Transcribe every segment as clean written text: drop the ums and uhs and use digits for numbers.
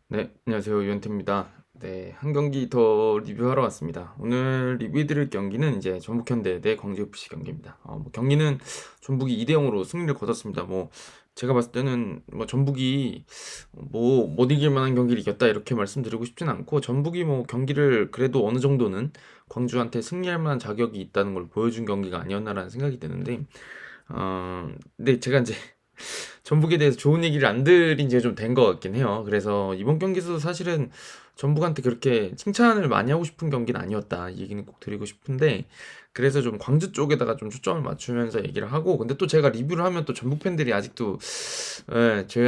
네, 안녕하세요. 유현태입니다. 네, 한 경기 더 리뷰하러 왔습니다. 오늘 리뷰해드릴 경기는 이제 전북현대 대 광주FC 경기입니다. 경기는 전북이 2대 0으로 승리를 거뒀습니다. 제가 봤을 때는 전북이 못 이길 만한 경기를 이겼다 이렇게 말씀드리고 싶진 않고, 전북이 경기를 그래도 어느 정도는 광주한테 승리할 만한 자격이 있다는 걸 보여준 경기가 아니었나라는 생각이 드는데, 근데 제가 이제 전북에 대해서 좋은 얘기를 안 들은 지가 좀 된 것 같긴 해요. 그래서 이번 경기에서도 사실은 전북한테 그렇게 칭찬을 많이 하고 싶은 경기는 아니었다, 이 얘기는 꼭 드리고 싶은데, 그래서 좀 광주 쪽에다가 좀 초점을 맞추면서 얘기를 하고, 근데 또 제가 리뷰를 하면 또 전북 팬들이 아직도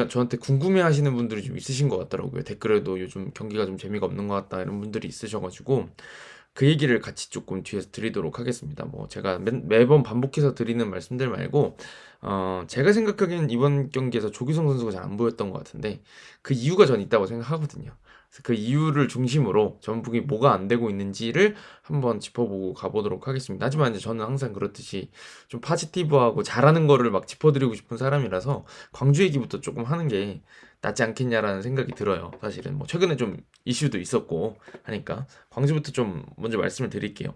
저한테 궁금해 하시는 분들이 좀 있으신 것 같더라고요. 댓글에도 요즘 경기가 좀 재미가 없는 것 같다 이런 분들이 있으셔가지고 그 얘기를 같이 조금 뒤에서 드리도록 하겠습니다. 제가 매번 반복해서 드리는 말씀들 말고, 제가 생각하기엔 이번 경기에서 조규성 선수가 잘 안 보였던 것 같은데, 그 이유가 전 있다고 생각하거든요. 그래서 그 이유를 중심으로 전북이 뭐가 안 되고 있는지를 한번 짚어보고 가보도록 하겠습니다. 하지만 이제 저는 항상 그렇듯이 좀 파지티브하고 잘하는 거를 막 짚어드리고 싶은 사람이라서 광주 얘기부터 조금 하는 게 낫지 않겠냐라는 생각이 들어요. 사실은 최근에 좀 이슈도 있었고 하니까 광주부터 좀 먼저 말씀을 드릴게요.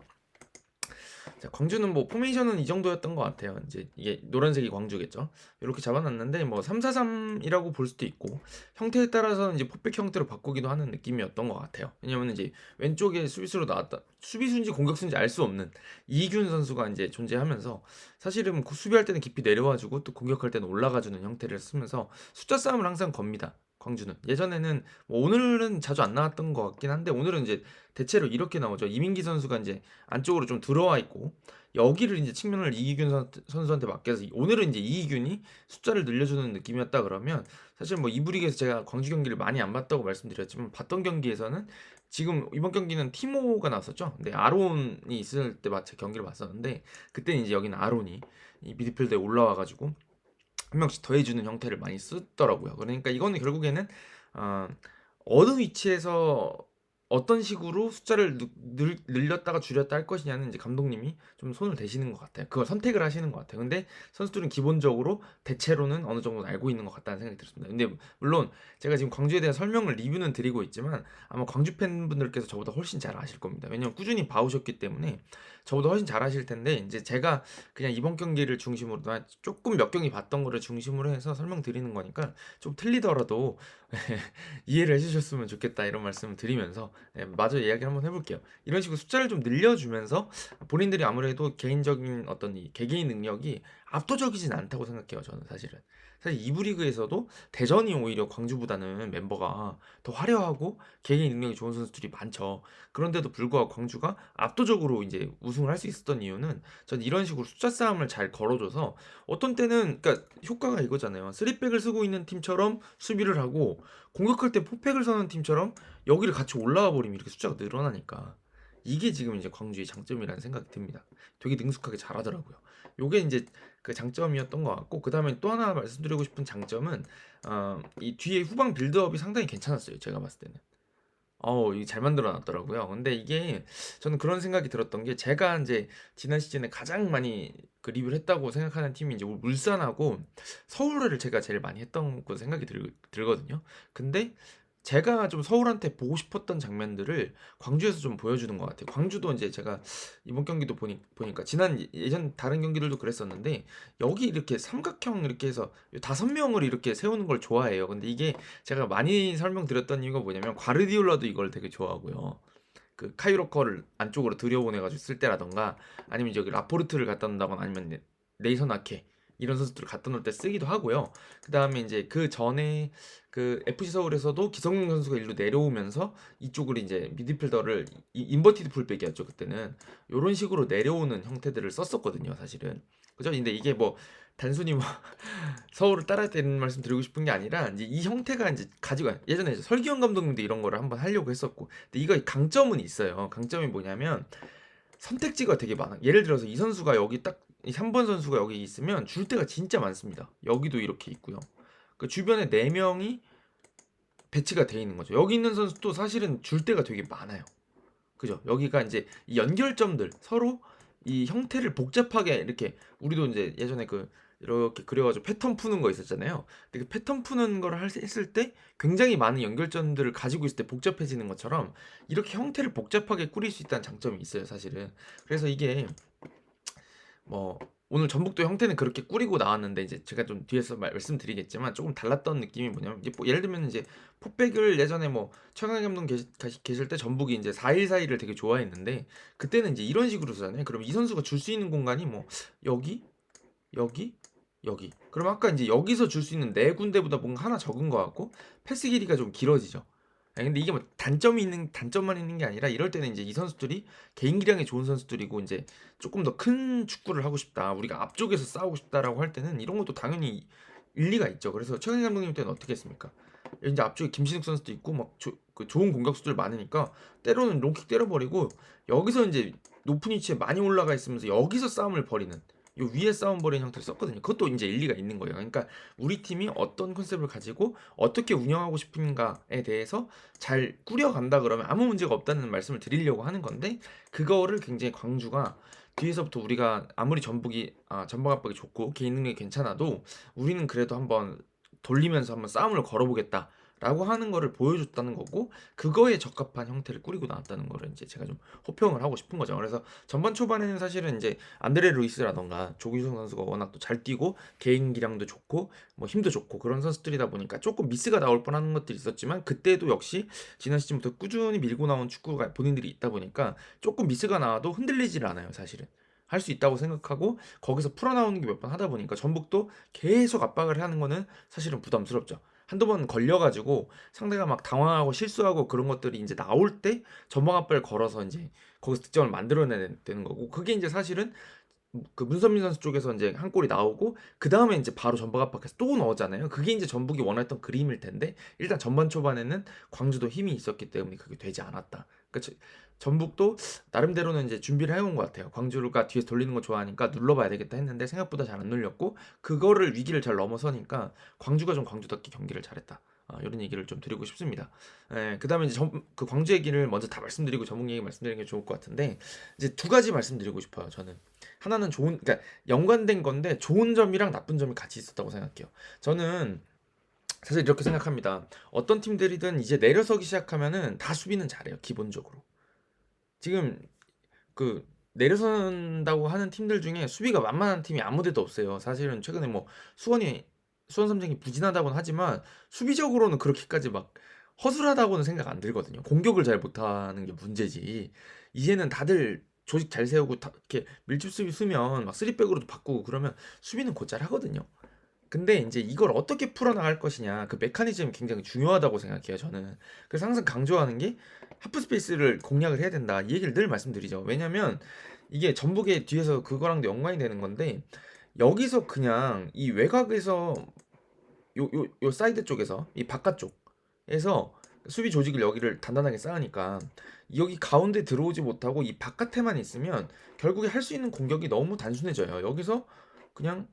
자, 광주는 포메이션은 이 정도였던 것 같아요. 이제 이게 노란색이 광주겠죠. 이렇게 잡아놨는데 3-4-3이라고 볼 수도 있고, 형태에 따라서는 이제 포백 형태로 바꾸기도 하는 느낌이었던 것 같아요. 왜냐면 이제 왼쪽에 수비수로 나왔다, 수비수인지 공격수인지 알 수 없는 이균 선수가 이제 존재하면서, 사실은 수비할 때는 깊이 내려와주고 또 공격할 때는 올라가주는 형태를 쓰면서 숫자 싸움을 항상 겁니다. 광주는 예전에는 오늘은 자주 안 나왔던 것 같긴 한데, 오늘은 이제 대체로 이렇게 나오죠. 이민기 선수가 이제 안쪽으로 좀 들어와 있고, 여기를 이제 측면을 이기균 선수한테 맡겨서 오늘은 이제 이기균이 숫자를 늘려주는 느낌이었다 그러면, 사실 이브리그에서 제가 광주 경기를 많이 안 봤다고 말씀드렸지만, 봤던 경기에서는 지금 이번 경기는 티모가 나왔었죠. 근데 아론이 있을 때 마치 경기를 봤었는데, 그때는 이제 여기는 아론이 이 미드필드에 올라와가지고 한 명씩 더해주는 형태를 많이 쓰더라고요. 그러니까 이거는 결국에는 어, 어느 위치에서 어떤 식으로 숫자를 늘렸다가 줄였다 할 것이냐는 이제 감독님이 좀 손을 대시는 것 같아요. 그걸 선택을 하시는 것 같아요. 근데 선수들은 기본적으로 대체로는 어느 정도 알고 있는 것 같다는 생각이 들었습니다. 근데 물론 제가 지금 광주에 대한 설명을 리뷰는 드리고 있지만, 아마 광주 팬분들께서 저보다 훨씬 잘 아실 겁니다. 왜냐면 꾸준히 봐오셨기 때문에 저보다 훨씬 잘 아실 텐데, 이제 제가 그냥 이번 경기를 중심으로 조금 몇 경기 봤던 거를 중심으로 해서 설명드리는 거니까, 좀 틀리더라도 이해를 해주셨으면 좋겠다 이런 말씀을 드리면서, 마저 이야기를 한번 해볼게요. 이런 식으로 숫자를 좀 늘려주면서 본인들이 아무래도 개인적인 어떤 이 개개인 능력이 압도적이진 않다고 생각해요. 저는 사실 2부 리그에서도 대전이 오히려 광주보다는 멤버가 더 화려하고 개개인 능력이 좋은 선수들이 많죠. 그런데도 불구하고 광주가 압도적으로 이제 우승을 할 수 있었던 이유는, 저는 이런 식으로 숫자 싸움을 잘 걸어줘서, 어떤 때는 그러니까 효과가 이거잖아요. 3백을 쓰고 있는 팀처럼 수비를 하고, 공격할 때 포백을 서는 팀처럼 여기를 같이 올라와 버리면 이렇게 숫자가 늘어나니까, 이게 지금 이제 광주의 장점이라는 생각이 듭니다. 되게 능숙하게 잘하더라고요. 요게 이제 그 장점이었던 것 같고, 그 다음에 또 하나 말씀드리고 싶은 장점은, 이 뒤에 후방 빌드업이 상당히 괜찮았어요. 제가 봤을 때는. 이게 잘 만들어 놨더라고요. 근데 이게 저는 그런 생각이 들었던 게, 제가 이제 지난 시즌에 가장 많이 그 리뷰를 했다고 생각하는 팀이 이제 울산하고 서울을 제가 제일 많이 했던 거 생각이 들거든요. 근데 제가 좀 서울한테 보고 싶었던 장면들을 광주에서 좀 보여주는 것 같아요. 광주도 이제 제가 이번 경기도 보니까 지난 예전 다른 경기들도 그랬었는데, 여기 이렇게 삼각형 이렇게 해서 5명을 이렇게 세우는 걸 좋아해요. 근데 이게 제가 많이 설명드렸던 이유가 뭐냐면, 과르디올라도 이걸 되게 좋아하고요. 그 카이로커를 안쪽으로 들여보내가지고 쓸 때라던가, 아니면 저기 라포르트를 갖다 놓는다거나, 아니면 네이선 아케 이런 선수들을 갖다 놓을 때 쓰기도 하고요. 그 다음에 이제 그 전에 그 FC 서울에서도 기성용 선수가 일로 내려오면서 이쪽으로 이제 미드필더를 인버티드 풀백이었죠 그때는. 이런 식으로 내려오는 형태들을 썼었거든요 사실은. 그죠? 근데 이게 단순히 서울을 따라야 되는 말씀 드리고 싶은 게 아니라, 이제 이 형태가 이제 가지고 예전에 이제 설기현 감독님도 이런 거를 한번 하려고 했었고, 근데 이거 강점은 있어요. 강점이 뭐냐면, 선택지가 되게 많아. 예를 들어서 이 선수가 여기 딱, 이 3번 선수가 여기 있으면 줄 데가 진짜 많습니다. 여기도 이렇게 있고요. 그 주변에 4명이 배치가 돼 있는 거죠. 여기 있는 선수도 사실은 줄 데가 되게 많아요. 그죠? 여기가 이제 이 연결점들, 서로 이 형태를 복잡하게 이렇게, 우리도 이제 예전에 그 이렇게 그려 가지고 패턴 푸는 거 있었잖아요. 근데 그 패턴 푸는 거를 했을 때 굉장히 많은 연결점들을 가지고 있을 때 복잡해지는 것처럼 이렇게 형태를 복잡하게 꾸릴 수 있다는 장점이 있어요, 사실은. 그래서 이게 뭐 오늘 전북도 형태는 그렇게 꾸리고 나왔는데 이제 제가 좀 뒤에서 말씀드리겠지만 조금 달랐던 느낌이 뭐냐면 이제 뭐 예를 들면 이제 포백을 예전에 뭐 최강희 감독 계실 때 전북이 이제 4-1-4-1을 되게 좋아했는데 그때는 이제 이런 식으로 쓰잖아요. 그럼 이 선수가 줄 수 있는 공간이 뭐 여기, 여기, 여기. 그럼 아까 이제 여기서 줄 수 있는 네 군데보다 뭔가 하나 적은 것 같고 패스 길이가 좀 길어지죠. 아니, 근데 이게 뭐 단점만 있는 게 아니라 이럴 때는 이제 이 선수들이 개인 기량이 좋은 선수들이고 이제 조금 더 큰 축구를 하고 싶다. 우리가 앞쪽에서 싸우고 싶다라고 할 때는 이런 것도 당연히 일리가 있죠. 그래서 최강희 감독님 때는 어떻게 했습니까? 이제 앞쪽에 김신욱 선수도 있고 막 그 좋은 공격수들 많으니까 때로는 롱킥 때려버리고 여기서 이제 높은 위치에 많이 올라가 있으면서 여기서 싸움을 벌이는 요 위에 싸움 벌이는 형태를 썼거든요. 그것도 이제 일리가 있는 거예요. 그러니까 우리 팀이 어떤 컨셉을 가지고 어떻게 운영하고 싶은가에 대해서 잘 꾸려간다 그러면 아무 문제가 없다는 말씀을 드리려고 하는 건데 그거를 굉장히 광주가 뒤에서부터 우리가 아무리 전북 압박이 좋고 개인 능력이 괜찮아도 우리는 그래도 한번 돌리면서 한번 싸움을 걸어보겠다. 라고 하는 거를 보여줬다는 거고 그거에 적합한 형태를 꾸리고 나왔다는 거를 이제 제가 좀 호평을 하고 싶은 거죠. 그래서 전반 초반에는 사실은 이제 안드레 루이스라던가 조규성 선수가 워낙 또 잘 뛰고 개인 기량도 좋고 뭐 힘도 좋고 그런 선수들이다 보니까 조금 미스가 나올 뻔하는 것들이 있었지만 그때도 역시 지난 시즌부터 꾸준히 밀고 나온 축구가 본인들이 있다 보니까 조금 미스가 나와도 흔들리질 않아요, 사실은. 할 수 있다고 생각하고 거기서 풀어나오는 게 몇 번 하다 보니까 전북도 계속 압박을 하는 거는 사실은 부담스럽죠. 한두 번 걸려가지고 상대가 막 당황하고 실수하고 그런 것들이 이제 나올 때 전방 압박을 걸어서 이제 거기서 득점을 만들어내야 되는 거고 그게 이제 사실은 그 문선민 선수 쪽에서 이제 한 골이 나오고 그 다음에 이제 바로 전방 압박해서 또 넣었잖아요. 그게 이제 전북이 원했던 그림일 텐데 일단 전반 초반에는 광주도 힘이 있었기 때문에 그게 되지 않았다. 그러니까 전북도 나름대로는 이제 준비를 해온 것 같아요. 광주가 뒤에서 돌리는 거 좋아하니까 눌러봐야 되겠다 했는데 생각보다 잘 안 눌렸고 그거를 위기를 잘 넘어서니까 광주가 좀 광주답게 경기를 잘했다. 이런 얘기를 좀 드리고 싶습니다. 그 다음에 이제 그 광주 얘기를 먼저 다 말씀드리고 전북 얘기 말씀드리는 게 좋을 것 같은데 이제 두 가지 말씀드리고 싶어요. 저는 하나는 그러니까 연관된 건데 좋은 점이랑 나쁜 점이 같이 있었다고 생각해요. 저는 사실 이렇게 생각합니다. 어떤 팀들이든 이제 내려서기 시작하면은 다 수비는 잘해요. 기본적으로. 지금 그 내려선다고 하는 팀들 중에 수비가 만만한 팀이 아무데도 없어요. 사실은 최근에 뭐 수원 삼성이 부진하다고는 하지만 수비적으로는 그렇게까지 막 허술하다고는 생각 안 들거든요. 공격을 잘 못하는 게 문제지. 이제는 다들 조직 잘 세우고 이렇게 밀집 수비 쓰면 막 쓰리백으로도 바꾸고 그러면 수비는 곧잘 하거든요. 근데 이제 이걸 어떻게 풀어나갈 것이냐 그 메커니즘이 굉장히 중요하다고 생각해요 저는. 그래서 항상 강조하는 게 하프 스페이스를 공략을 해야 된다 이 얘기를 늘 말씀드리죠. 왜냐면 이게 전북의 뒤에서 그거랑도 연관이 되는 건데 여기서 그냥 이 외곽에서 요 사이드 쪽에서 이 바깥쪽에서 수비 조직을 여기를 단단하게 쌓으니까 여기 가운데 들어오지 못하고 이 바깥에만 있으면 결국에 할 수 있는 공격이 너무 단순해져요. 여기서 그냥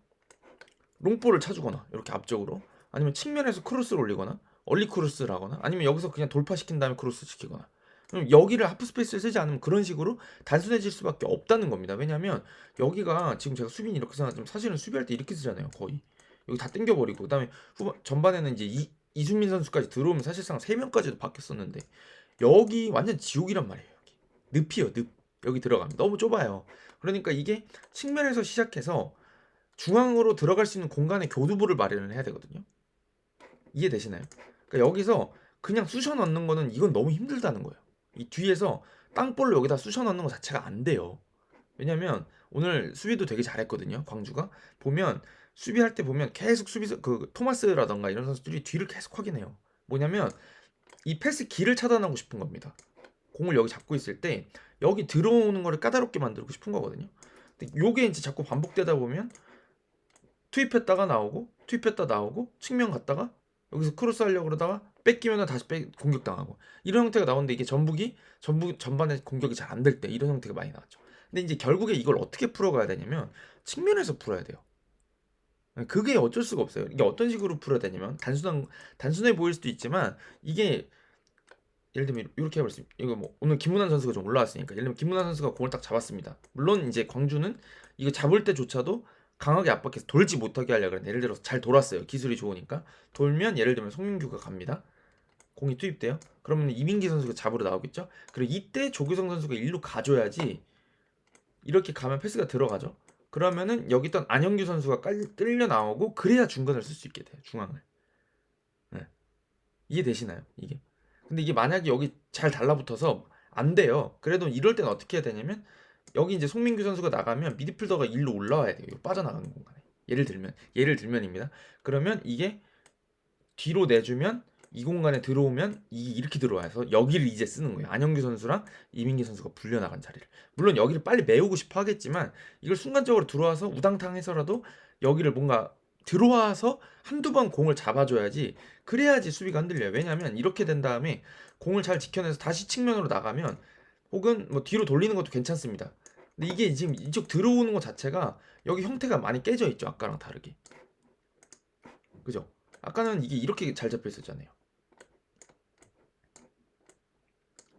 롱볼을 차주거나 이렇게 앞쪽으로 아니면 측면에서 크로스를 올리거나 얼리 크로스를 하거나 아니면 여기서 그냥 돌파시킨 다음에 크로스 시키거나 그럼 여기를 하프 스페이스를 쓰지 않으면 그런 식으로 단순해질 수밖에 없다는 겁니다. 왜냐면 여기가 지금 제가 수비는 이렇게 생각하지만 사실은 수비할 때 이렇게 쓰잖아요. 거의 여기 다 땡겨버리고 그다음에 전반에는 이제 이순민 선수까지 들어오면 사실상 3명까지도 바뀌었었는데 여기 완전 지옥이란 말이에요. 여기 늪이요 늪. 여기 들어가면 너무 좁아요. 그러니까 이게 측면에서 시작해서 중앙으로 들어갈 수 있는 공간의 교두보를 마련을 해야 되거든요. 이해되시나요? 그러니까 여기서 그냥 쑤셔 넣는 거는 이건 너무 힘들다는 거예요. 이 뒤에서 땅볼을 여기다 쑤셔 넣는 거 자체가 안 돼요. 왜냐면 오늘 수비도 되게 잘했거든요. 광주가 보면 수비할 때 보면 계속 수비수 그 토마스라던가 이런 선수들이 뒤를 계속 확인해요. 뭐냐면 이 패스 길을 차단하고 싶은 겁니다. 공을 여기 잡고 있을 때 여기 들어오는 거를 까다롭게 만들고 싶은 거거든요. 근데 요게 이제 자꾸 반복되다 보면 투입했다가 나오고 투입했다 나오고 측면 갔다가 여기서 크로스 하려고 그러다가 뺏기면 다시 공격당하고 이런 형태가 나오는데 이게 전북 전반에 공격이 잘 안 될 때 이런 형태가 많이 나왔죠. 근데 이제 결국에 이걸 어떻게 풀어가야 되냐면 측면에서 풀어야 돼요. 그게 어쩔 수가 없어요. 이게 어떤 식으로 풀어야 되냐면 단순해 보일 수도 있지만 이게 예를 들면 이렇게 해버렸습니다. 이거 뭐 오늘 김문환 선수가 좀 올라왔으니까 예를 들면 김문환 선수가 공을 딱 잡았습니다. 물론 이제 광주는 이거 잡을 때조차도 강하게 압박해서 돌지 못하게 하려고 그래. 예를 들어서 잘 돌았어요. 기술이 좋으니까. 돌면 예를 들면 송민규가 갑니다. 공이 투입돼요. 그러면 이민기 선수가 잡으러 나오겠죠. 그리고 이때 조규성 선수가 일루 가줘야지 이렇게 가면 패스가 들어가죠. 그러면은 여기 있던 안영규 선수가 끌려 나오고 그래야 중간을 쓸 수 있게 돼요. 중앙을. 네. 이해되시나요? 이게. 근데 이게 만약에 여기 잘 달라붙어서 안 돼요. 그래도 이럴 땐 어떻게 해야 되냐면 여기 이제 송민규 선수가 나가면 미드필더가 일로 올라와야 돼요. 빠져나가는 공간에. 예를 들면입니다. 그러면 이게 뒤로 내주면 이 공간에 들어오면 이렇게 들어와서 여기를 이제 쓰는 거예요. 안영규 선수랑 이민기 선수가 불려나간 자리를. 물론 여기를 빨리 메우고 싶어 하겠지만 이걸 순간적으로 들어와서 우당탕해서라도 여기를 뭔가 들어와서 한두 번 공을 잡아줘야지. 그래야지 수비가 흔들려요. 왜냐하면 이렇게 된 다음에 공을 잘 지켜내서 다시 측면으로 나가면 혹은 뭐 뒤로 돌리는 것도 괜찮습니다. 근데 이게 지금 이쪽 들어오는 것 자체가 여기 형태가 많이 깨져 있죠. 아까랑 다르게. 그죠? 아까는 이게 이렇게 잘 잡혀 있었잖아요.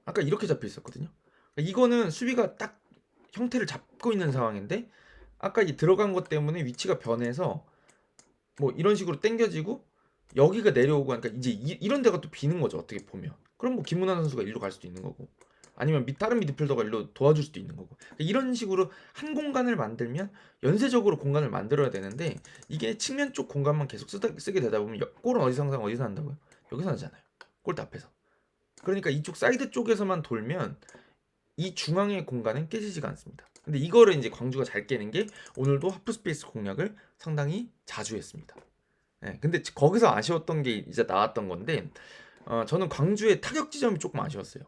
아까 이렇게 잡혀 있었거든요. 이거는 수비가 딱 형태를 잡고 있는 상황인데 아까 이 들어간 것 때문에 위치가 변해서 뭐 이런 식으로 당겨지고 여기가 내려오고 하니까 이제 이런 데가 또 비는 거죠. 어떻게 보면. 그럼 뭐 김문환 선수가 일로 갈 수도 있는 거고 아니면 다른 미드필더가 일로 도와줄 수도 있는 거고 이런 식으로 한 공간을 만들면 연쇄적으로 공간을 만들어야 되는데 이게 측면 쪽 공간만 계속 쓰게 되다 보면 골은 어디서 난다고요? 여기서 나잖아요. 골대 앞에서. 그러니까 이쪽 사이드 쪽에서만 돌면 이 중앙의 공간은 깨지지가 않습니다. 근데 이거를 이제 광주가 잘 깨는 게 오늘도 하프 스페이스 공략을 상당히 자주 했습니다. 네, 근데 거기서 아쉬웠던 게 이제 나왔던 건데 저는 광주의 타격 지점이 조금 아쉬웠어요.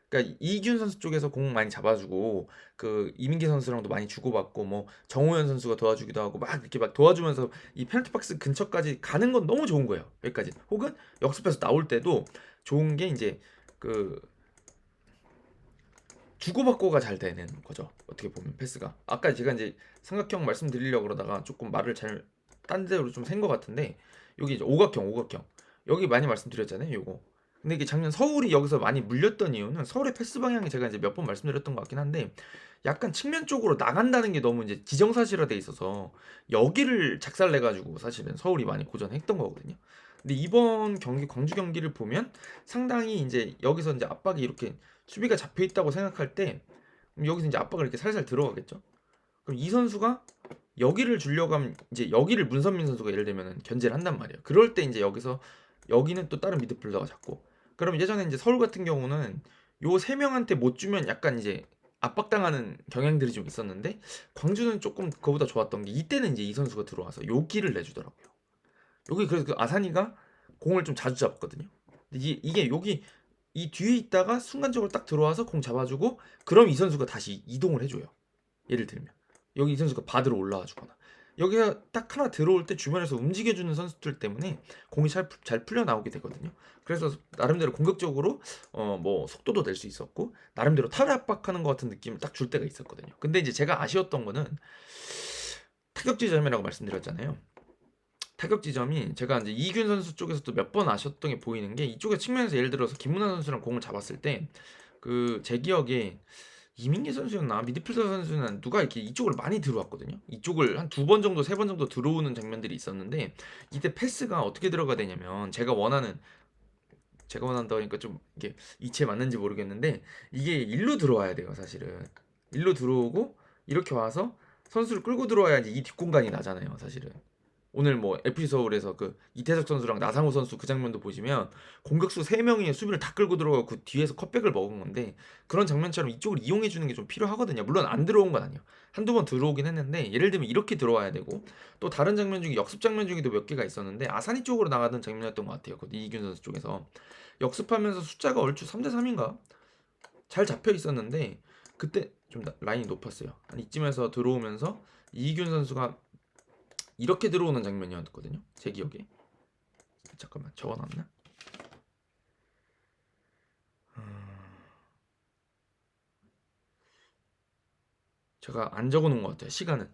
그러니까 이기훈 선수 쪽에서 공 많이 잡아주고 그 이민기 선수랑도 많이 주고받고 뭐 정우현 선수가 도와주기도 하고 막 이렇게 막 도와주면서 이 페널티 박스 근처까지 가는 건 너무 좋은 거예요. 여기까지. 혹은 역습해서 나올 때도 좋은 게 이제 그 주고받고가 잘 되는 거죠. 어떻게 보면 패스가. 아까 제가 이제 삼각형 말씀드리려고 그러다가 조금 말을 잘 딴 데로 좀 센 것 같은데 여기 이제 오각형. 여기 많이 말씀드렸잖아요. 요거. 근데 이게 작년 서울이 여기서 많이 물렸던 이유는 서울의 패스 방향이 제가 이제 몇 번 말씀드렸던 것 같긴 한데 약간 측면 쪽으로 나간다는 게 너무 이제 지정사실화돼 있어서 여기를 작살내 가지고 사실은 서울이 많이 고전했던 거거든요. 근데 이번 경기 광주 경기를 보면 상당히 이제 여기서 이제 압박이 이렇게 수비가 잡혀 있다고 생각할 때 여기서 이제 압박을 이렇게 살살 들어가겠죠. 그럼 이 선수가 여기를 주려고 하면 이제 여기를 문선민 선수가 예를 들면 견제를 한단 말이에요. 그럴 때 이제 여기서 여기는 또 다른 미드필더가 잡고 그럼 예전에 이제 서울 같은 경우는 요 세 명한테 못 주면 약간 이제 압박당하는 경향들이 좀 있었는데 광주는 조금 그거보다 좋았던 게 이때는 이제 이 선수가 들어와서 요 기를 내주더라고요. 여기 그래서 그 아사니가 공을 좀 자주 잡거든요. 근데 이게 여기 이 뒤에 있다가 순간적으로 딱 들어와서 공 잡아주고 그럼 이 선수가 다시 이동을 해줘요. 예를 들면 여기 이 선수가 받으러 올라와 주거나 여기가 딱 하나 들어올 때 주변에서 움직여주는 선수들 때문에 공이 잘 풀려 나오게 되거든요. 그래서 나름대로 공격적으로 뭐 속도도 낼 수 있었고 나름대로 타를 압박하는 것 같은 느낌을 딱 줄 때가 있었거든요. 근데 이제 제가 아쉬웠던 거는 타격 지점이라고 말씀드렸잖아요. 타격 지점이 제가 이제 이균 선수 쪽에서도 몇 번 아셨던 게 보이는 게 이쪽에 측면에서 예를 들어서 김문환 선수랑 공을 잡았을 때 그 제 기억에 이민기 선수였나 미드필더 선수는 누가 이렇게 이쪽으로 많이 들어왔거든요. 이쪽을 한 두 번 정도 세 번 정도 들어오는 장면들이 있었는데 이때 패스가 어떻게 들어가야 되냐면 제가 원한다 보니까 좀 이게 이치에 맞는지 모르겠는데 이게 일로 들어와야 돼요. 사실은 일로 들어오고 이렇게 와서 선수를 끌고 들어와야지 이 뒷공간이 나잖아요. 사실은 오늘 뭐 FC 서울에서 그 이태석 선수랑 나상호 선수 그 장면도 보시면 공격수 3명이 수비를 다 끌고 들어가고 그 뒤에서 컷백을 먹은 건데 그런 장면처럼 이쪽을 이용해 주는 게 좀 필요하거든요. 물론 안 들어온 건 아니에요. 한두 번 들어오긴 했는데 예를 들면 이렇게 들어와야 되고 또 다른 장면 중에 역습 장면 중에도 몇 개가 있었는데 아사니 쪽으로 나가던 장면이었던 것 같아요. 그 이기균 선수 쪽에서 역습하면서 숫자가 얼추 3대 3인가 잘 잡혀 있었는데 그때 좀 라인이 높았어요. 한 이쯤에서 들어오면서 이기균 선수가 이렇게 들어오는 장면이었거든요. 제 기억에. 잠깐만 적어놨나? 제가 안 적어놓은 것 같아요. 시간은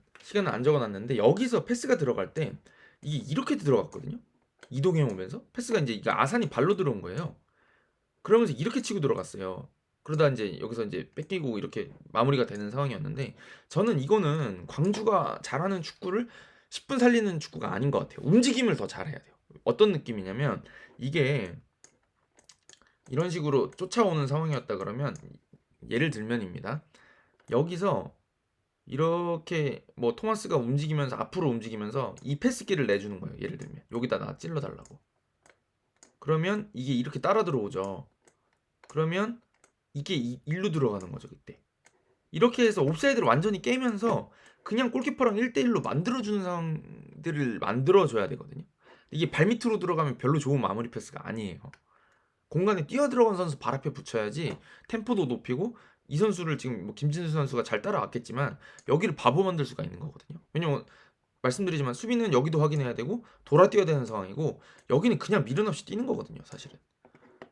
안 적어놨는데 여기서 패스가 들어갈 때 이게 이렇게 들어갔거든요. 이동해 오면서 패스가 이제 아산이 발로 들어온 거예요. 그러면서 이렇게 치고 들어갔어요. 그러다 이제 여기서 이제 뺏기고 이렇게 마무리가 되는 상황이었는데, 저는 이거는 광주가 잘하는 축구를 10분 살리는 축구가 아닌 것 같아요. 움직임을 더 잘해야 돼요. 어떤 느낌이냐면, 이게 이런 식으로 쫓아오는 상황이었다 그러면, 예를 들면입니다. 여기서 이렇게 뭐 토마스가 움직이면서 앞으로 움직이면서 이 패스기를 내주는 거예요. 예를 들면 여기다 나 찔러 달라고. 그러면 이게 이렇게 따라 들어오죠. 그러면 이게 일로 들어가는 거죠. 그때 이렇게 해서 옵사이드를 완전히 깨면서 그냥 골키퍼랑 1대1로 만들어주는 상황들을 만들어줘야 되거든요. 이게 발밑으로 들어가면 별로 좋은 마무리 패스가 아니에요. 공간에 뛰어 들어간 선수 발 앞에 붙여야지 템포도 높이고, 이 선수를 지금 뭐 김진수 선수가 잘 따라왔겠지만 여기를 바보 만들 수가 있는 거거든요. 왜냐면 말씀드리지만 수비는 여기도 확인해야 되고 돌아 뛰어야 되는 상황이고, 여기는 그냥 미련 없이 뛰는 거거든요 사실은.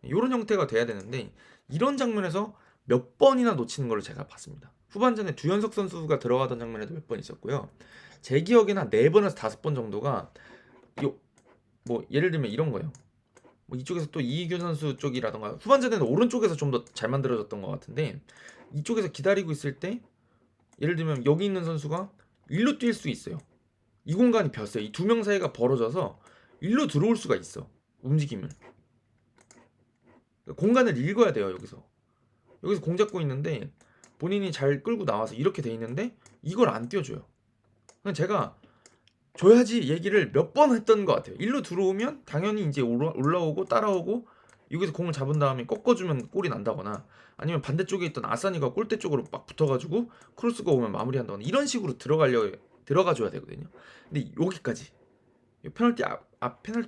이런 형태가 돼야 되는데, 이런 장면에서 몇 번이나 놓치는 걸 제가 봤습니다. 후반전에 두현석 선수가 들어가던 장면에도 몇 번 있었고요. 제 기억에는 한 4번에서 5번 정도가 뭐 예를 들면 이런 거예요. 뭐 이쪽에서 또 이희규 선수 쪽이라던가, 후반전에는 오른쪽에서 좀 더 잘 만들어졌던 것 같은데, 이쪽에서 기다리고 있을 때 예를 들면 여기 있는 선수가 일로 뛸 수 있어요. 이 공간이 벼어요. 이 두 명 사이가 벌어져서 일로 들어올 수가 있어. 움직임을. 공간을 읽어야 돼요. 여기서 공 잡고 있는데 본인이 잘 끌고 나와서 이렇게 돼 있는데 이걸 안 띄워줘요. 그냥 제가 줘야지 얘기를 몇 번 했던 것 같아요. 일로 들어오면 당연히 이제 올라오고 따라오고, 여기서 공을 잡은 다음에 꺾어주면 골이 난다거나, 아니면 반대쪽에 있던 아사니가 골대 쪽으로 막 붙어가지고 크로스가 오면 마무리한다거나, 이런 식으로 들어가줘야 되거든요. 근데 여기까지 페널티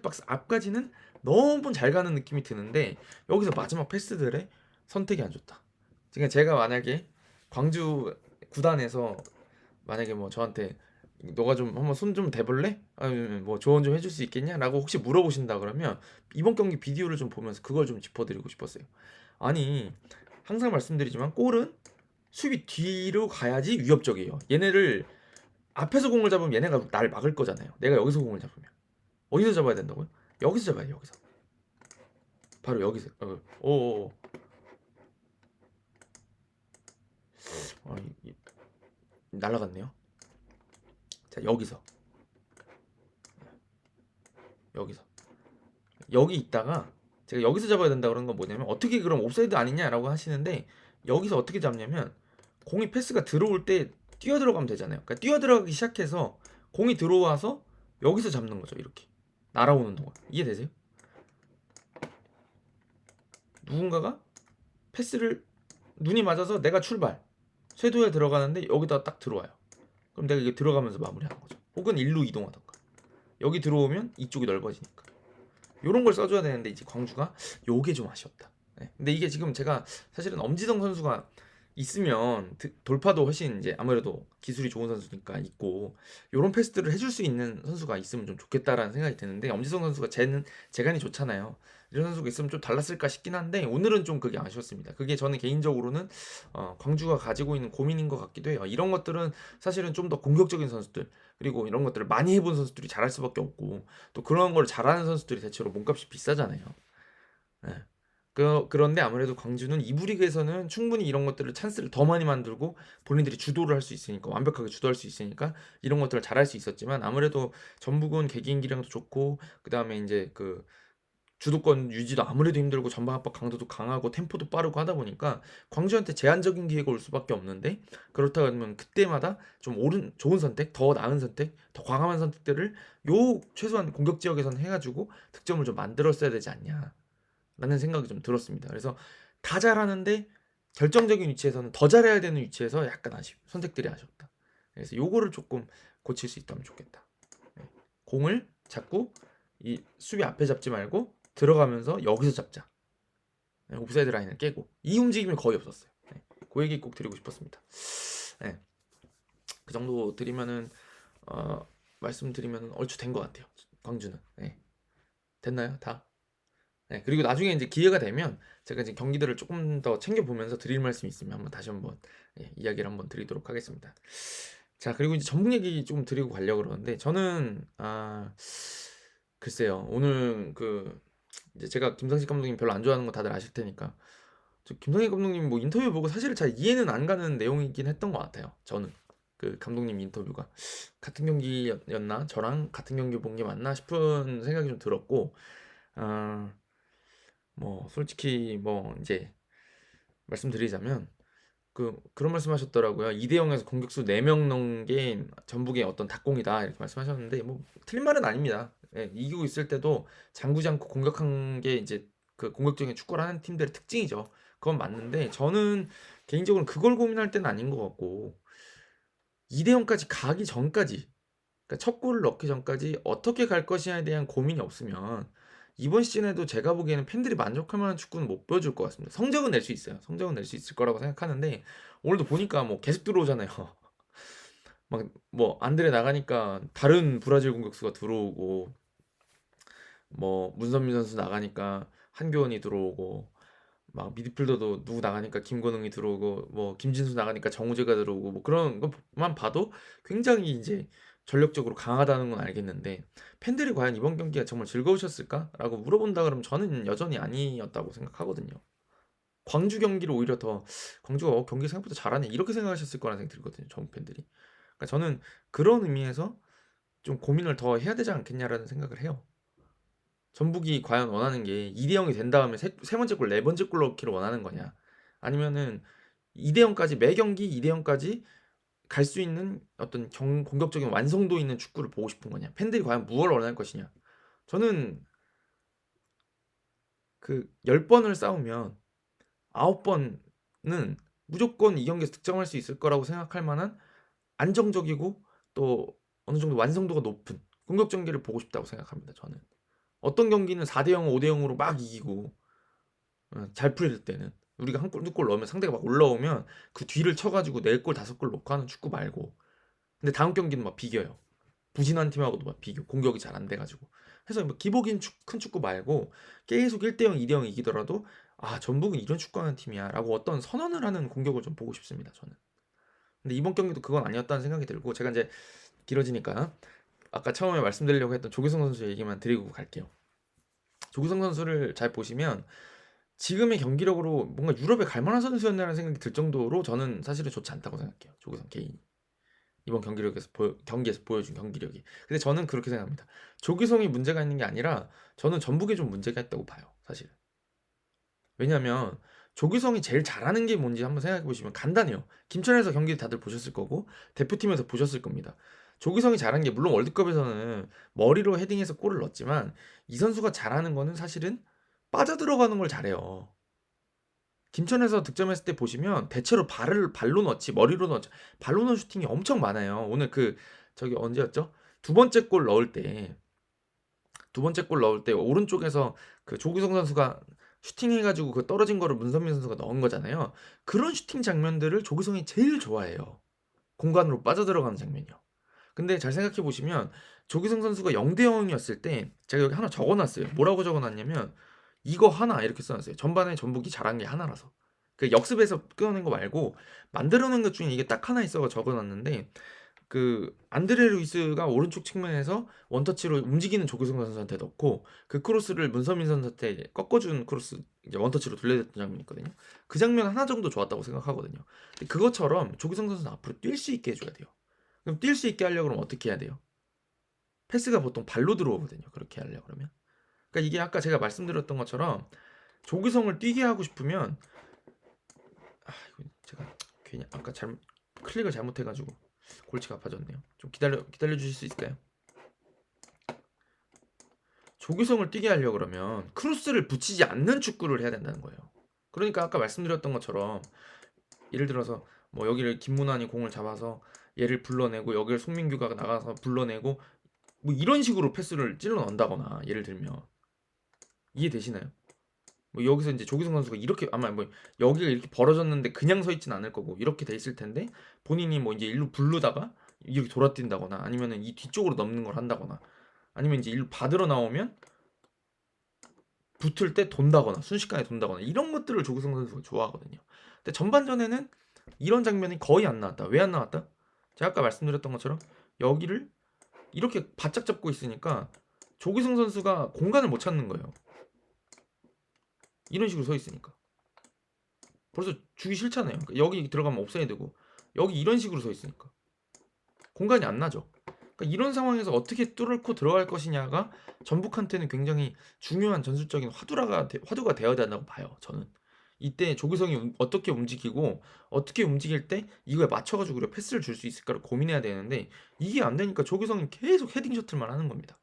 박스 앞까지는 너무 잘 가는 느낌이 드는데, 여기서 마지막 패스들의 선택이 안 좋다. 그러니까 제가 만약에 광주 구단에서 만약에 뭐 저한테 너가 좀 한번 손 좀 대볼래? 아니면 뭐 조언 좀 해줄 수 있겠냐? 라고 혹시 물어보신다 그러면 이번 경기 비디오를 좀 보면서 그걸 좀 짚어드리고 싶었어요. 아니, 항상 말씀드리지만 골은 수비 뒤로 가야지 위협적이에요. 얘네를 앞에서 공을 잡으면 얘네가 날 막을 거잖아요. 내가 여기서 공을 잡으면 어디서 잡아야 된다고요? 여기서 잡아야 돼요. 여기서, 바로 여기서. 오, 날라갔네요. 자, 여기서 여기 있다가, 제가 여기서 잡아야 된다 그런 건 뭐냐면, 어떻게 그럼 옵사이드 아니냐라고 하시는데, 여기서 어떻게 잡냐면 공이 패스가 들어올 때 뛰어 들어가면 되잖아요. 그러니까 뛰어 들어가기 시작해서 공이 들어와서 여기서 잡는 거죠. 이렇게 날아오는 동안. 이해되세요? 누군가가 패스를, 눈이 맞아서 내가 출발 쇄도에 들어가는데 여기다 딱 들어와요. 그럼 내가 이게 들어가면서 마무리하는 거죠. 혹은 일로 이동하던가. 여기 들어오면 이쪽이 넓어지니까. 요런 걸 써줘야 되는데 이제 광주가 요게 좀 아쉬웠다. 네. 근데 이게 지금 제가 사실은 엄지성 선수가 있으면 돌파도 훨씬 이제 아무래도 기술이 좋은 선수니까 있고, 요런 패스들을 해줄 수 있는 선수가 있으면 좀 좋겠다라는 생각이 드는데, 엄지성 선수가 재간이 좋잖아요. 이런 선수가 있으면 좀 달랐을까 싶긴 한데, 오늘은 좀 그게 아쉬웠습니다. 그게 저는 개인적으로는 광주가 가지고 있는 고민인 것 같기도 해요. 이런 것들은 사실은 좀 더 공격적인 선수들, 그리고 이런 것들을 많이 해본 선수들이 잘할 수밖에 없고, 또 그런 걸 잘하는 선수들이 대체로 몸값이 비싸잖아요. 네. 그런데 아무래도 광주는 2부 리그에서는 충분히 이런 것들을 찬스를 더 많이 만들고 본인들이 주도를 할 수 있으니까, 완벽하게 주도할 수 있으니까 이런 것들을 잘할 수 있었지만, 아무래도 전북은 개개인 기량도 좋고, 그 다음에 이제 그 주도권 유지도 아무래도 힘들고, 전방 압박 강도도 강하고 템포도 빠르고 하다 보니까 광주한테 제한적인 기회가 올 수밖에 없는데, 그렇다 그러면 그때마다 좀 좋은 선택, 더 나은 선택, 더 과감한 선택들을 최소한 공격 지역에서는 해가지고 득점을 좀 만들었어야 되지 않냐 라는 생각이 좀 들었습니다. 그래서 다 잘하는데 결정적인 위치에서는 더 잘해야 되는 위치에서 약간 선택들이 아쉬웠다. 그래서 요거를 조금 고칠 수 있다면 좋겠다. 네. 공을 자꾸 이 수비 앞에 잡지 말고 들어가면서 여기서 잡자. 네, 옵사이드 라인을 깨고, 이 움직임이 거의 없었어요. 네, 그 얘기 꼭 드리고 싶었습니다. 네, 그 정도 드리면은 말씀드리면은 얼추 된 것 같아요. 광주는. 네. 됐나요? 다? 네, 그리고 나중에 이제 기회가 되면 제가 이제 경기들을 조금 더 챙겨보면서 드릴 말씀이 있으면 한번 다시 한번 이야기를 한번 드리도록 하겠습니다. 자, 그리고 이제 전북 얘기 좀 드리고 가려고 그러는데, 저는 글쎄요, 오늘 이제 제가 김상식 감독님 별로 안 좋아하는 거 다들 아실 테니까, 저 김성희 감독님 뭐 인터뷰 보고 사실 잘 이해는 안 가는 내용이긴 했던 것 같아요. 저는 그 감독님 인터뷰가 같은 경기였나 저랑 같은 경기 본 게 맞나 싶은 생각이 좀 들었고, 아, 뭐 솔직히 뭐 이제 말씀드리자면 그런 말씀하셨더라고요. 2대 0에서 공격수 4명 넣은 게 전북의 어떤 đặc 공이다 이렇게 말씀하셨는데 뭐 틀린 말은 아닙니다. 예, 이기고 있을 때도 장구지 않고 공격한 게 이제 그 공격적인 축구를 하는 팀들의 특징이죠. 그건 맞는데 저는 개인적으로 그걸 고민할 때는 아닌 것 같고, 2대 0까지 가기 전까지, 그러니까 첫 골을 넣기 전까지 어떻게 갈 것이냐에 대한 고민이 없으면 이번 시즌에도 제가 보기에는 팬들이 만족할 만한 축구는 못 보여줄 것 같습니다. 성적은 낼 수 있어요. 성적은 낼 수 있을 거라고 생각하는데 오늘도 보니까 뭐 계속 들어오잖아요. 막 뭐 안드레 나가니까 다른 브라질 공격수가 들어오고, 뭐 문선민 선수 나가니까 한교원이 들어오고, 막 미드필더도 누구 나가니까 김건웅이 들어오고, 뭐 김진수 나가니까 정우재가 들어오고, 뭐 그런 것만 봐도 굉장히 이제 전력적으로 강하다는 건 알겠는데, 팬들이 과연 이번 경기가 정말 즐거우셨을까라고 물어본다 그러면 저는 여전히 아니었다고 생각하거든요. 광주 경기를 오히려 더 광주가 경기 생각보다 잘하네 이렇게 생각하셨을 거라는 생각이 들거든요. 전북 팬들이. 그러니까 저는 그런 의미에서 좀 고민을 더 해야 되지 않겠냐라는 생각을 해요. 전북이 과연 원하는 게 2대 0이 된 다음에 세 번째 골, 네 번째 골 넣기를 원하는 거냐? 아니면은 2대 0까지 매 경기 2대 0까지 갈 수 있는 어떤 공격적인 완성도 있는 축구를 보고 싶은 거냐? 팬들이 과연 무엇을 원할 것이냐? 저는 그 10번을 싸우면 9번은 무조건 이 경기에서 득점할 수 있을 거라고 생각할 만한 안정적이고 또 어느 정도 완성도가 높은 공격 전개를 보고 싶다고 생각합니다. 저는 어떤 경기는 4대 0, 5대 0으로 막 이기고, 잘 풀릴 때는 우리가 한 골, 두 골 넣으면 상대가 막 올라오면 그 뒤를 쳐가지고 4골, 5골 넣고 하는 축구 말고, 근데 다음 경기는 막 비겨요. 부진한 팀하고도 막 비교, 공격이 잘 안 돼가지고. 그래서 뭐 기복인 큰 축구 말고 계속 1대 0, 2대 0 이기더라도 아 전북은 이런 축구하는 팀이야라고 어떤 선언을 하는 공격을 좀 보고 싶습니다. 저는. 근데 이번 경기도 그건 아니었다는 생각이 들고, 제가 이제 길어지니까 아까 처음에 말씀드리려고 했던 조규성 선수 얘기만 드리고 갈게요. 조규성 선수를 잘 보시면 지금의 경기력으로 뭔가 유럽에 갈 만한 선수였나라는 생각이 들 정도로 저는 사실은 좋지 않다고 생각해요. 조규성 개인이. 이번 경기에서 보여준 경기력이. 근데 저는 그렇게 생각합니다. 조규성이 문제가 있는 게 아니라 저는 전북에 좀 문제가 있다고 봐요. 사실. 왜냐면 조규성이 제일 잘하는 게 뭔지 한번 생각해 보시면 간단해요. 김천에서 경기 다들 보셨을 거고 대표팀에서 보셨을 겁니다. 조규성이 잘한 게 물론 월드컵에서는 머리로 헤딩해서 골을 넣었지만 이 선수가 잘하는 거는 사실은 빠져들어가는 걸 잘해요. 김천에서 득점했을 때 보시면 대체로 발로 넣지 머리로 넣지 발로 넣은 슈팅이 엄청 많아요. 오늘 저기 언제였죠? 두 번째 골 넣을 때 오른쪽에서 그 조규성 선수가 슈팅해가지고 그 떨어진 거를 문선민 선수가 넣은 거잖아요. 그런 슈팅 장면들을 조규성이 제일 좋아해요. 공간으로 빠져들어가는 장면이요. 근데 잘 생각해 보시면 조규성 선수가 0대 0이었을 때 제가 여기 하나 적어놨어요. 뭐라고 적어놨냐면 이거 하나 이렇게 써놨어요. 전반에 전북이 잘한 게 하나라서. 그 역습에서 끊어낸 거 말고 만들어낸 것 중에 이게 딱 하나 있어 적어놨는데, 그 안드레 루이스가 오른쪽 측면에서 원터치로 움직이는 조규성 선수한테 넣고 그 크로스를 문서민 선수한테 꺾어준 크로스 이제 원터치로 돌려줬던 장면이 있거든요. 그 장면 하나 정도 좋았다고 생각하거든요. 근데 그것처럼 조규성 선수는 앞으로 뛸 수 있게 해줘야 돼요. 그럼 뛸 수 있게 하려고 그러면 어떻게 해야 돼요? 패스가 보통 발로 들어오거든요. 그렇게 하려고 그러면. 그러니까 이게 아까 제가 말씀드렸던 것처럼 조규성을 뛰게 하고 싶으면, 이거 제가 괜히 아까 클릭을 잘못해가지고 골치가 아파졌네요. 좀 기다려 주실 수 있을까요? 조규성을 뛰게 하려고 그러면 크로스를 붙이지 않는 축구를 해야 된다는 거예요. 그러니까 아까 말씀드렸던 것처럼 예를 들어서 뭐 여기를 김문환이 공을 잡아서 얘를 불러내고 여기를 송민규가 나가서 불러내고 뭐 이런 식으로 패스를 찔러 넣는다거나, 예를 들면 이해되시나요? 뭐 여기서 이제 조기성 선수가 이렇게 아마 뭐 여기가 이렇게 벌어졌는데 그냥 서 있진 않을 거고 이렇게 돼 있을 텐데 본인이 뭐 이제 일로 부르다가 이렇게 돌아뛴다거나 아니면은 이 뒤쪽으로 넘는 걸 한다거나 아니면 이제 일로 받으러 나오면 붙을 때 돈다거나 순식간에 돈다거나 이런 것들을 조기성 선수가 좋아하거든요. 근데 전반전에는 이런 장면이 거의 안 나왔다. 왜 안 나왔다? 제가 아까 말씀드렸던 것처럼 여기를 이렇게 바짝 잡고 있으니까 조기성 선수가 공간을 못 찾는 거예요. 이런 식으로 서 있으니까. 벌써 주기 싫잖아요. 그러니까 여기 들어가면 옵사이드고 여기 이런 식으로 서 있으니까 공간이 안 나죠. 그러니까 이런 상황에서 어떻게 뚫고 들어갈 것이냐가 전북한테는 굉장히 중요한 전술적인 화두가 되어야 된다고 봐요. 저는 이때 조규성이 어떻게 움직이고 어떻게 움직일 때 이거에 맞춰가지고 우리가 패스를 줄 수 있을까를 고민해야 되는데 이게 안 되니까 조규성이 계속 헤딩 셔틀만 하는 겁니다.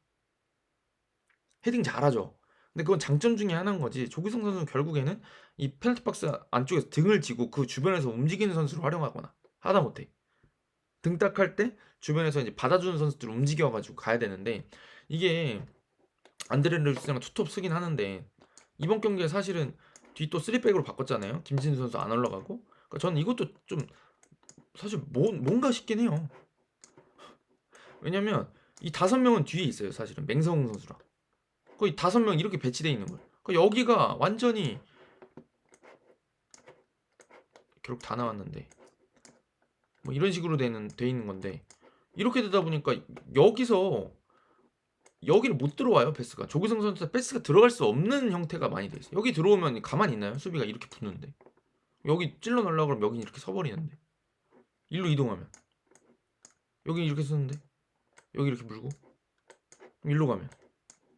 헤딩 잘하죠. 근데 그건 장점 중에 하나인 거지. 조규성 선수는 결국에는 이 페널티 박스 안쪽에서 등을 지고 그 주변에서 움직이는 선수를 활용하거나 하다못해 등 딱 할 때 주변에서 이제 받아주는 선수들을 움직여가지고 가야 되는데 이게 안드레 루이스랑 투톱 쓰긴 하는데 이번 경기에 사실은 뒤 또 3백으로 바꿨잖아요. 김진수 선수 안 올라가고. 그러니까 저는 이것도 좀 사실 뭔가 싶긴 해요. 왜냐면 이 5명은 뒤에 있어요. 사실은 맹성훈 선수랑 거의 5명 이렇게 배치돼 있는 거예요. 그러니까 여기가 완전히 기록 다 나왔는데 뭐 이런 식으로 돼 있는 건데 이렇게 되다 보니까 여기를 못 들어와요. 패스가 조규성 선수 패스가 들어갈 수 없는 형태가 많이 돼 있어요. 여기 들어오면 가만히 있나요? 수비가 이렇게 붙는데 여기 찔러 넣으려고 그러면 여기 이렇게 서버리는데 일로 이동하면 여기 이렇게 쓰는데 여기 이렇게 물고 일로 가면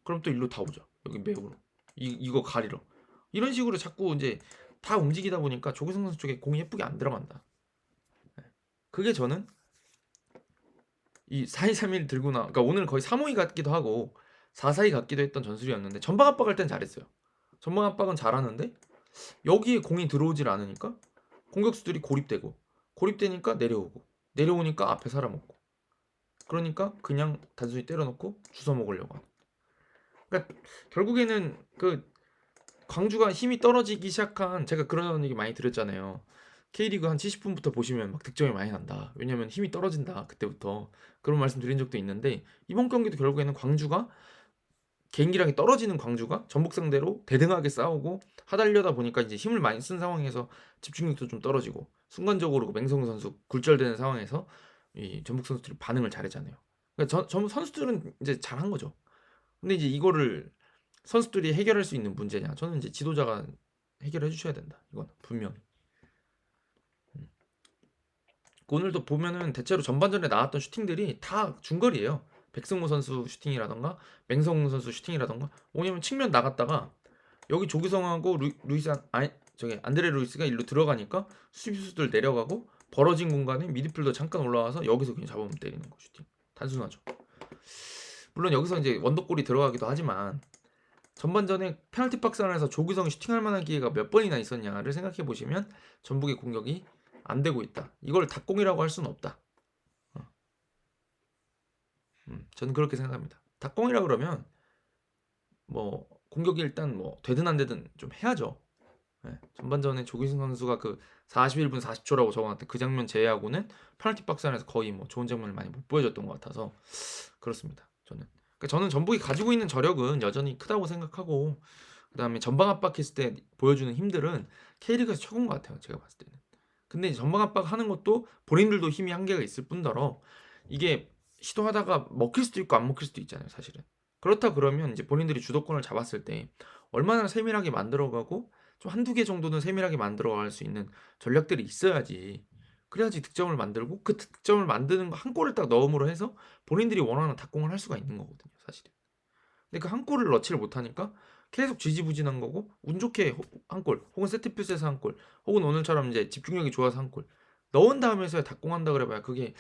그럼 또 일로 다 오죠. 여기 맥으로 이거 가리러 이런 식으로 자꾸 이제 다 움직이다 보니까 조규성 선수 쪽에 공이 예쁘게 안 들어간다. 그게 저는 이 4-2-3-1 들고 그러니까 오늘 거의 3-5-2 같기도 하고 4-4-2 같기도 했던 전술이었는데 전방 압박할 땐 잘했어요. 전방 압박은 잘하는데 여기에 공이 들어오질 않으니까 공격수들이 고립되니까 내려오니까 앞에 사람 없고 그러니까 그냥 단순히 때려놓고 주워 먹으려고 하는. 그러니까 결국에는 그 광주가 힘이 떨어지기 시작한 제가 그런 얘기 많이 들었잖아요. K리그 한 70분부터 보시면 막 득점이 많이 난다. 왜냐면 힘이 떨어진다. 그때부터 그런 말씀 드린 적도 있는데 이번 경기도 결국에는 광주가 개인기량이 떨어지는 광주가 전북 상대로 대등하게 싸우고 하달려다 보니까 이제 힘을 많이 쓴 상황에서 집중력도 좀 떨어지고 순간적으로 그 맹성우 선수 굴절되는 상황에서 이 전북 선수들이 반응을 잘했잖아요. 그러니까 전북 선수들은 이제 잘한 거죠. 근데 이제 이거를 선수들이 해결할 수 있는 문제냐? 저는 이제 지도자가 해결해 주셔야 된다. 이건 분명히. 오늘도 보면은 대체로 전반전에 나왔던 슈팅들이 다 중거리예요. 백승호 선수 슈팅이라던가 맹성훈 선수 슈팅이라던가 뭐냐면 측면 나갔다가 여기 조규성하고 루이스 아니 저기 안드레 루이스가 일로 들어가니까 수비수들 내려가고 벌어진 공간에 미드필더 잠깐 올라와서 여기서 그냥 잡으면 때리는 거 슈팅. 단순하죠. 물론 여기서 이제 원더골이 들어가기도 하지만 전반전에 페널티 박스 안에서 조규성이 슈팅할 만한 기회가 몇 번이나 있었냐를 생각해 보시면 전북의 공격이 안 되고 있다. 이걸 닭공이라고 할 수는 없다. 저는 그렇게 생각합니다. 닭공이라 그러면 뭐 공격이 일단 뭐 되든 안 되든 좀 해야죠. 네. 전반전에 조규성 선수가 그 41분 40초라고 적어놨던 그 장면 제외하고는 페널티 박스 안에서 거의 뭐 좋은 장면을 많이 못 보여줬던 것 같아서 그렇습니다. 저는 전북이 가지고 있는 저력은 여전히 크다고 생각하고 그다음에 전방 압박했을 때 보여주는 힘들은 K리그에서 최고인 것 같아요. 제가 봤을 때는. 근데 전방 압박하는 것도 본인들도 힘이 한계가 있을 뿐더러 이게 시도하다가 먹힐 수도 있고 안 먹힐 수도 있잖아요. 사실은. 그렇다 그러면 이제 본인들이 주도권을 잡았을 때 얼마나 세밀하게 만들어가고 좀 한두 개 정도는 세밀하게 만들어갈 수 있는 전략들이 있어야지. 그래야지 득점을 만들고 그 득점을 만드는 거 한 골을 딱 넣음으로 해서 본인들이 원하는 닭공을 할 수가 있는 거거든요. 사실은. 근데 그 한 골을 넣지를 못하니까 계속 지지부진한 거고 운 좋게 한 골 혹은 세트피스에서 한 골 혹은 오늘처럼 이제 집중력이 좋아서 한 골 넣은 다음에서야 닭공한다 그래봐야 그게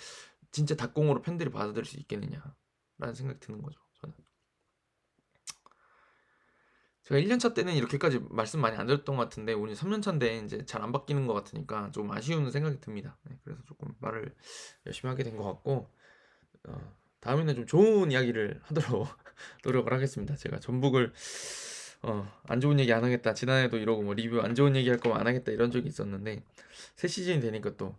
진짜 닭공으로 팬들이 받아들일 수 있겠느냐라는 생각이 드는 거죠. 저는 제가 1년차 때는 이렇게까지 말씀 많이 안 드렸던 것 같은데 오늘 3년차인데 이제 잘 안 바뀌는 것 같으니까 좀 아쉬운 생각이 듭니다. 네, 그래서 조금 말을 열심히 하게 된 것 같고 다음에는 좀 좋은 이야기를 하도록 노력을 하겠습니다. 제가 전북을 안 좋은 얘기 안 하겠다. 지난해도 이러고 뭐 리뷰 안 좋은 얘기 할 거면 안 하겠다 이런 적이 있었는데 새 시즌이 되니까 또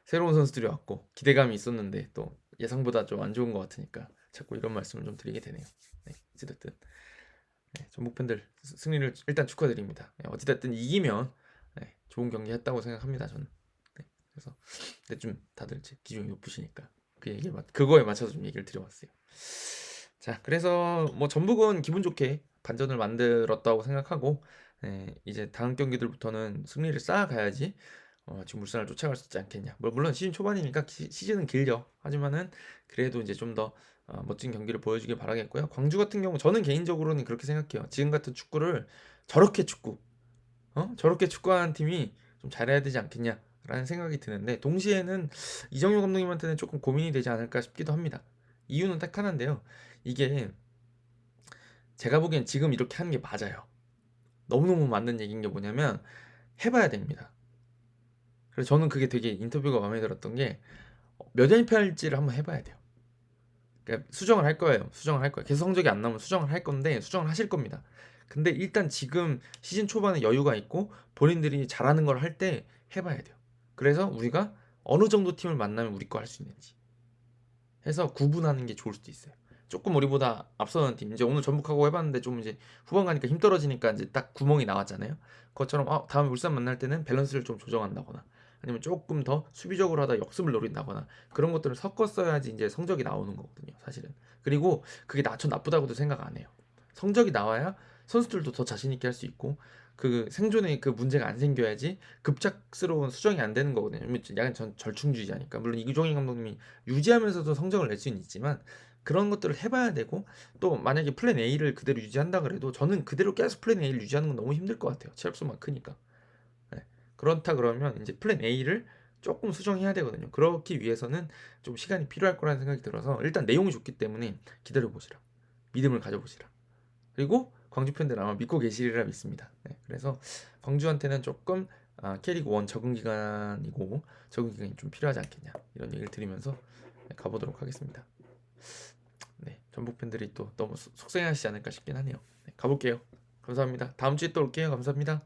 새로운 선수들이 왔고 기대감이 있었는데 또 예상보다 좀 안 좋은 것 같으니까 자꾸 이런 말씀을 좀 드리게 되네요. 네, 어찌됐든 네, 전북 팬들 승리를 일단 축하드립니다. 네, 어찌됐든 이기면 네, 좋은 경기 했다고 생각합니다. 저는. 네, 그래서 근데 좀 다들 제 기준이 높으시니까 그거에 맞춰서 좀 얘기를 드려봤어요. 자, 그래서 뭐 전북은 기분 좋게 반전을 만들었다고 생각하고 네, 이제 다음 경기들부터는 승리를 쌓아가야지 지금 울산을 쫓아갈 수 있지 않겠냐. 뭐 물론 시즌 초반이니까 시즌은 길죠. 하지만은 그래도 이제 좀 더 멋진 경기를 보여주길 바라겠고요. 광주 같은 경우 저는 개인적으로는 그렇게 생각해요. 지금 같은 축구를 저렇게 저렇게 축구하는 팀이 좀 잘해야 되지 않겠냐라는 생각이 드는데, 동시에는 이정효 감독님한테는 조금 고민이 되지 않을까 싶기도 합니다. 이유는 딱 하나인데요. 이게 제가 보기엔 지금 이렇게 하는 게 맞아요. 너무너무 맞는 얘기인 게 뭐냐면 해봐야 됩니다. 그래서 저는 그게 되게 인터뷰가 마음에 들었던 게 몇 연패할지를 한번 해봐야 돼요. 그러니까 수정을 할 거예요. 수정을 할 거예요. 계속 성적이 안 나오면 수정을 할 건데 수정을 하실 겁니다. 근데 일단 지금 시즌 초반에 여유가 있고 본인들이 잘하는 걸 할 때 해봐야 돼요. 그래서 우리가 어느 정도 팀을 만나면 우리 거 할 수 있는지 해서 구분하는 게 좋을 수도 있어요. 조금 우리보다 앞서는 팀, 이제 오늘 전북하고 해봤는데 좀 이제 후반 가니까 힘 떨어지니까 이제 딱 구멍이 나왔잖아요. 그것처럼 다음에 울산 만날 때는 밸런스를 좀 조정한다거나 아니면 조금 더 수비적으로 하다 역습을 노린다거나 그런 것들을 섞었어야지 이제 성적이 나오는 거거든요, 사실은. 그리고 그게 전 나쁘다고도 생각 안 해요. 성적이 나와야 선수들도 더 자신 있게 할 수 있고 그 생존에 그 문제가 안 생겨야지 급작스러운 수정이 안 되는 거거든요. 약간 절충주의자니까. 물론 이규종이 감독님이 유지하면서도 성적을 낼 수는 있지만 그런 것들을 해봐야 되고, 또 만약에 플랜 A를 그대로 유지한다 그래도 저는 그대로 계속 플랜 A를 유지하는 건 너무 힘들 것 같아요. 체력수만 크니까. 네. 그렇다 그러면 이제 플랜 A를 조금 수정해야 되거든요. 그렇기 위해서는 좀 시간이 필요할 거라는 생각이 들어서 일단 내용이 좋기 때문에 기다려보시라. 믿음을 가져보시라. 그리고 광주 팬들 아마 믿고 계시리라 믿습니다. 네, 그래서 광주한테는 조금 캐리그 1 적응 기간이고 적응 기간이 좀 필요하지 않겠냐 이런 얘기를 드리면서 가보도록 하겠습니다. 네, 전북 팬들이 또 너무 속상해하시지 않을까 싶긴 하네요. 네, 가볼게요. 감사합니다. 다음 주에 또 올게요. 감사합니다.